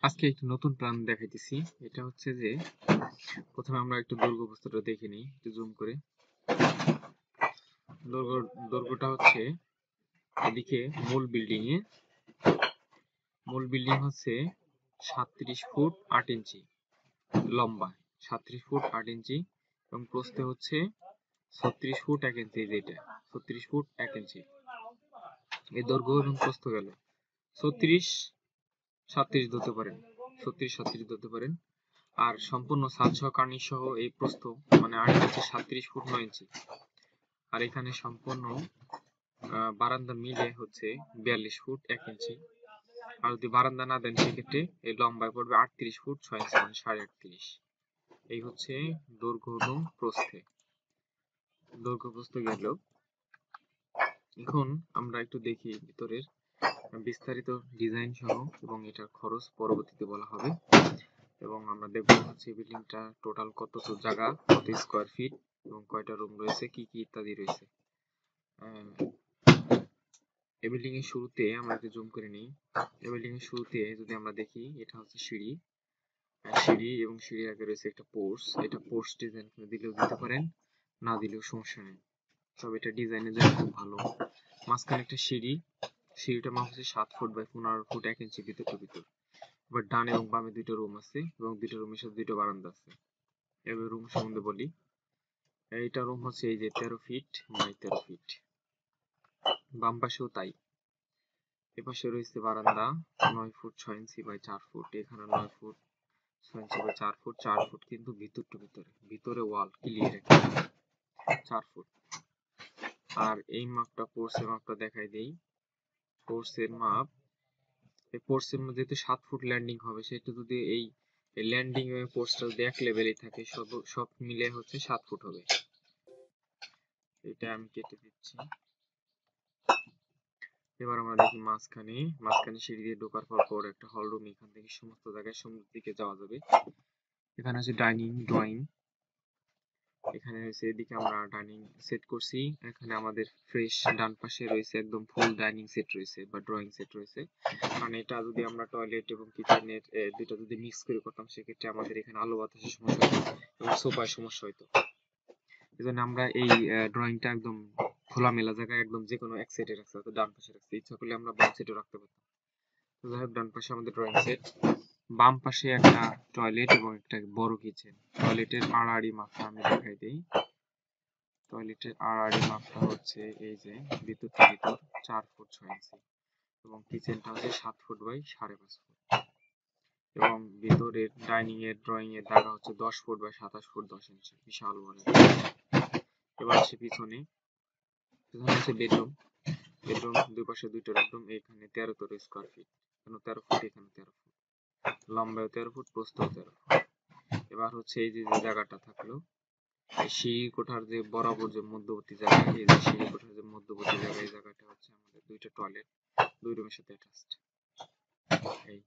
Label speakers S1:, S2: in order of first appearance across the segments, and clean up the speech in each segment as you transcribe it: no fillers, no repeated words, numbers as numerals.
S1: আজকে একটু নতুন প্ল্যান দেখাইতেছি। এটা হচ্ছে যে প্রথমে আমরা একটু দৈর্ঘ্য বস্তুটা দেখে নিই, একটু জুম করে। দৈর্ঘ্যটা হচ্ছে এদিকে মূল বিল্ডিং হচ্ছে 37 ফুট 8 ইঞ্চি লম্বা, 37 ফুট 8 ইঞ্চি এবং প্রস্থে হচ্ছে 36 ফুট 1 ইঞ্চি। যেটা 36 ফুট 1 ইঞ্চি এই দৈর্ঘ্য এবং প্রস্থ গেল। 36 37 ধরতে পারেন, 36 37 ধরতে পারেন। আর সম্পূর্ণ ছাদ সহ কার্নিশ সহ এই প্রস্থ মানে আড়ি হচ্ছে 37 ফুট 9 ইঞ্চি। আর এখানে সম্পূর্ণ বারান্দা মিলে হচ্ছে 42 ফুট 1 ইঞ্চি। আর যদি বারান্দা না দেন সেক্ষেত্রে এই লম্বায় পড়বে 38 ফুট 6 ইঞ্চি মানে 38.5। এই হচ্ছে দৈর্ঘ্য এবং প্রস্থে। দৈর্ঘ্য প্রস্থ গেল। এখন আমরা একটু দেখি ভিতরের বিস্তারিত ডিজাইন সহ এবং এটার খরচ পরবর্তীতে বলা হবে। এবং আমরা দেখব হচ্ছে বিল্ডিংটা টোটাল কত জায়গা, কত স্কয়ার ফিট এবং কয়টা রুম রয়েছে, কি কি ইত্যাদি রয়েছে। এই বিল্ডিং এর শুরুতে আমরা একটু জুম করে নিই। এই বিল্ডিং এর শুরুতে যদি আমরা দেখি, এটা হচ্ছে সিঁড়ি এবং সিঁড়ির আগে রয়েছে একটা পোর্চ। এটা পোর্চ ডিজাইন দিলেও দিতে পারেন, না দিলেও সমস্যা নেই, তবে এটা ডিজাইনের জন্য খুব ভালো। মাঝখানে একটা সিঁড়িটা মাপ হচ্ছে 7 ফুট বাই 15 ফুট 1 ইঞ্চি ভিতর। এবার ডান এবং বামে দুটো রুম আছে এবং দুটো রুমের সাথে দুটো বারান্দা আছে। এবার রুম সম্বন্ধে বলি। এইটা রুম হচ্ছে এই যে 13 ফিট বাই 13 ফিট, বাম পাশেও তাই। এপাশে রয়েছে বারান্দা 9 ফুট 6 ইঞ্চি বাই 4 ফুট। এখানে 9 foot 6 inch by 4 foot. 4 foot কিন্তু ভিতরে ওয়াল ক্লিয়ার 4 ফুট। আর এই মাপটা পোর্সের মাপটা দেখাই দেই। পোর্সের মাপ, এই পোর্সের মধ্যে যেহেতু 7 ফুট ল্যান্ডিং হবে, সেটা যদি এই ল্যান্ডিং এবং পোর্সটা যদি এক লেভেলেই থাকে, সব মিলে হচ্ছে 7 ফুট হবে। এটা আমি কেটে দিচ্ছি। এবার আমরা দেখি মাঝখানে সিঁড়ি দিয়ে ঢোকার পর একটা হল রুম। এখান থেকে সমস্ত জায়গায় সমুদ্রের দিকে যাওয়া যাবে। এখানে হচ্ছে ডাইনিং ড্রয়িং। এখানে হচ্ছে এদিকে আমরা ডাইনিং সেট করছি। এখানে আমাদের ফ্রেশ ডান পাশে রয়েছে একদম ফুল ডাইনিং সেট রয়েছে বা ড্রয়িং সেট রয়েছে। কারণ এটা যদি আমরা টয়লেট এবং কিচেনের দুটো যদি মিক্স করে করতাম, সেক্ষেত্রে আমাদের এখানে আলো বাতাসের সমস্যা হতো এবং সোফার সমস্যা হতো। এজন্য আমরা এই ড্রয়িংটা একদম খোলামেলা জায়গায় একদম যে কোনো এক সাইডে রাখতে হতো, ডান পাশে রাখতে ইচ্ছা করলে আমরা বাম সাইডে রাখতে পারতাম। তো যাই হোক, ডান পাশে আমাদের ড্রয়িং সেট, বাম পাশে একটা টয়লেট এবং একটা বড় কিচেন। টয়লেটের আড়াআড়ি মাপটা আমি দেখাই দিই। টয়লেটের আড়াআড়ি মাপটা হচ্ছে এই যে ভিতর 4 ফুট 6 ইঞ্চি এবং কিচেনটা হচ্ছে 7 ফুট বাই 5.5 ফুট এবং ভিতরের ডাইনিং এর ড্রয়িং এর জায়গা হচ্ছে 10 ফুট বাই 27 ফুট 10 ইঞ্চি, বিশাল বড়। এবার আসি পিছনে হচ্ছে বেডরুম। দুই পাশে দুইটা বেডরুম। এখানে 13 স্কয়ার ফিট, এখানে 13 ফুট, এখানে 13 ফুট, লম্বায় 13 ফুট, প্রস্থ 13 ফুট। এবার হচ্ছে এই যে জায়গাটা থাকলো, এই সিঁড়ি কোঠার যে বরাবর যে মধ্যবর্তী জায়গা, এই যে সিঁড়ি কোঠার যে মধ্যবর্তী জায়গা, এই জায়গাটা হচ্ছে আমাদের দুইটা টয়লেট, দুই রুমের সাথে অ্যাটাচড। এই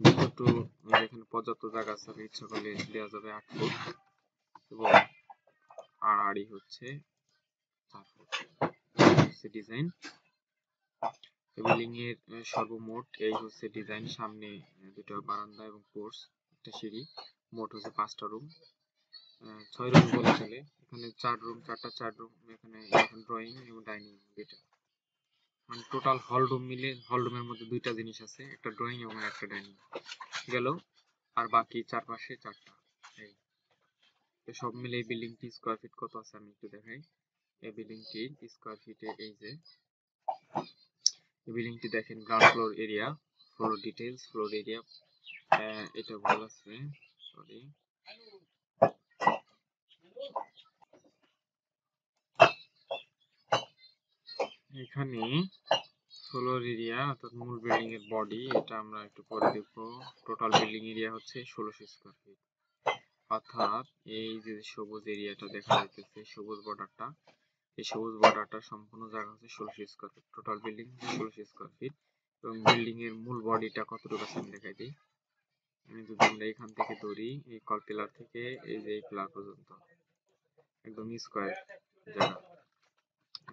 S1: দুটো এখানে পর্যাপ্ত জায়গা আছে, ইচ্ছা করলে দেওয়া যাবে 8 ফুট এবং আড়াআড়ি হচ্ছে 4 ফুট। হচ্ছে ডিজাইন। বিল্ডিং এর সর্বমোট এই হচ্ছে ডিজাইন। সামনে দুটো বারান্দা এবং পোর্চ, একটা সিঁড়ি। মোট হচ্ছে 5টা রুম, 6 রুম বলা চলে। এখানে 4 রুম, 4 রুম। এখানে ড্রয়িং এবং ডাইনিং দুইটা, মানে টোটাল হল রুম মিলে, হল রুমের মধ্যে দুইটা জিনিস আছে, একটা ড্রয়িং এবং একটা ডাইনিং গেল। আর বাকি চারপাশে 4টা। এই তো সব মিলে এই বিল্ডিংটি স্কয়ার ফিট কত আছে আমি একটু দেখাই। এই বিল্ডিংটির স্কয়ার ফিটে এই যে বিল্ডিংটি দেখেন, ground floor area, floor details, floor area, এটা ভুল আছে, সরি। এখানে ফ্লোর এরিয়া অর্থাৎ মূল বিল্ডিং এর বডি, এটা আমরা একটু পরে দেখবো। টোটাল বিল্ডিং এরিয়া হচ্ছে 1600 স্কয়ার ফিট। অর্থাৎ এই যে সবুজ এরিয়াটা দেখা যাইতেছে, সবুজ বর্ডারটা, এই সবুজ বর্ডারটা সম্পূর্ণ জায়গা হচ্ছে 1600 square feet. Total building 1600 square feet এবং বিল্ডিং এর মূল বডিটা কতটুকু আছে আমি দেখাই দিই। যদি আমরা এখান থেকে ধরি, এই কল পিলার থেকে এই যে এই পিলার পর্যন্ত একদম স্কয়ার জায়গা।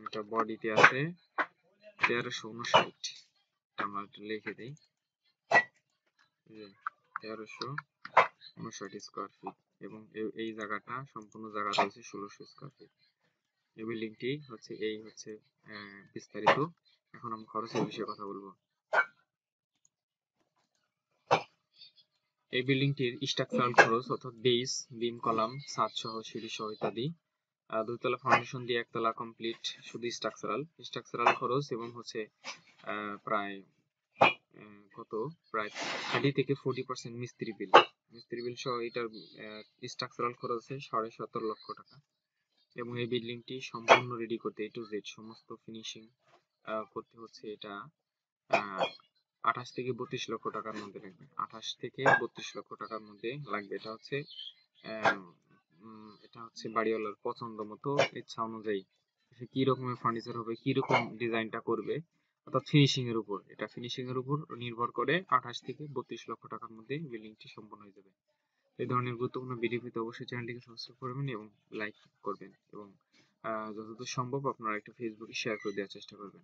S1: এটা বডিতে আছে 1359। আমরা একটু লিখে দিই, 1359 স্কোয়ার ফিট এবং এই জায়গাটা সম্পূর্ণ জায়গা রয়েছে 1600 স্কোয়ার ফিট। এই বিল্ডিংটি হচ্ছে বিস্তারিত। এখন আমি খরচের বিষয়ে কথা বলবো। এই বিল্ডিংটির স্ট্রাকচারাল খরচ অর্থাৎ বেস, বিম, কলাম, ছাদ সহ সিঁড়ি সহ ইত্যাদি, দুইতলা ফাউন্ডেশন দিয়ে একতলা কমপ্লিট শুধু স্ট্রাকচারাল খরচ এবং হচ্ছে প্রায় প্রায় 30 থেকে 40% মিস্ত্রি বিল সহ এটার স্ট্রাকচারাল খরচ আছে 17.5 লক্ষ টাকা। এবং এই বিল্ডিংটি সম্পূর্ণ রেডি করতে A to Z সমস্ত ফিনিশিং করতে হচ্ছে এটা 28 থেকে 32 লক্ষ টাকার মধ্যে লাগবে। 28 থেকে 32 লক্ষ টাকার মধ্যে লাগবে। এটা হচ্ছে বাড়িওয়ালার পছন্দ মতো, ইচ্ছা অনুযায়ী সে কি রকমের ফার্নিচার হবে, কি রকম ডিজাইনটা করবে, অর্থাৎ ফিনিশিং এর উপর, এটা ফিনিশিং এর উপর নির্ভর করে 28 থেকে 32 লক্ষ টাকার মধ্যে বিল্ডিংটি সম্পন্ন হয়ে যাবে। এই ধরনের গুরুত্বপূর্ণ ভিডিও পেতে অবশ্যই চ্যানেলটিকে সাবস্ক্রাইব করবেন এবং লাইক করবেন এবং যতদূর সম্ভব আপনারা একটু ফেসবুকে শেয়ার করে দেওয়ার চেষ্টা করবেন।